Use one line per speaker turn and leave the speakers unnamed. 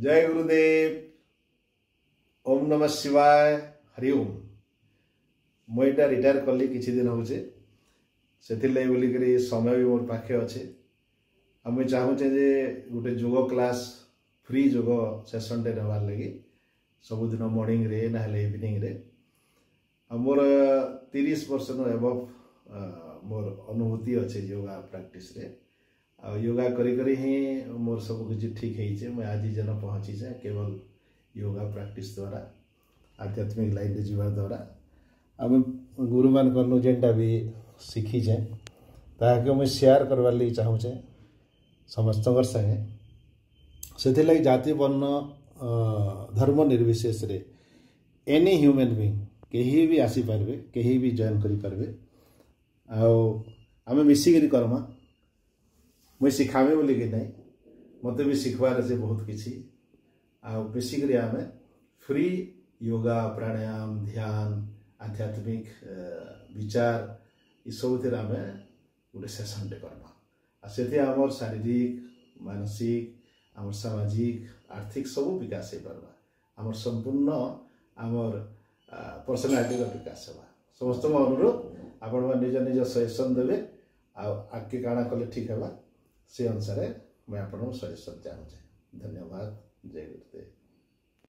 जय गुरुदेव। ओम नमः शिवाय। हरि ओम। मुझे रिटायर कली किसी दिन हो समय भी मोर पाखे अच्छे। मुझे चाहूचे जे गोटे योग क्लास फ्री योग सेसन टे नवार लगी सबुदिन मॉर्निंग रे ना इवनिंग रे। मोर 30 वर्ष नो एबव मोर अनुभूति अच्छे योगा प्रैक्टिस रे। योगा करी करी ही मोर सब कुछ ठीक है। मैं आज जन पहुँची जाए केवल योगा प्रैक्टिस द्वारा आध्यात्मिक लाइन रे जीवा द्वारा आम गुरु मान जेनटा भी शिखी जाए ताकि मुझे शेयर करवार लगी चाहूचे समस्त संगे। से लगी जाति वर्ण धर्म निर्विशेष रे एनी ह्यूमन बीइंग कहीं भी आसी पारबे, कहीं भी जॉइन करि पारबे। आमे मिसिकरी करमा मुझे शिखावे बोली कि नहीं मत भी शिखबार से बहुत किसी मिसिकरी आमे फ्री योगा प्राणायाम ध्यान आध्यात्मिक विचार ये सब थे आमे गोटे सेसन टे करमा। से आमर शारीरिक मानसिक आमर सामाजिक आर्थिक सब विकास हो पार्बा। आमर संपूर्ण आमर पर्सनालिटी विकास होगा। समस्त अनुरोध आपण निज निज सजेसन देवे आगे काଣା कले ठीक है से अनुसार मैं आपको सजेसन चाहूँचे। धन्यवाद। जय गुरुदेव।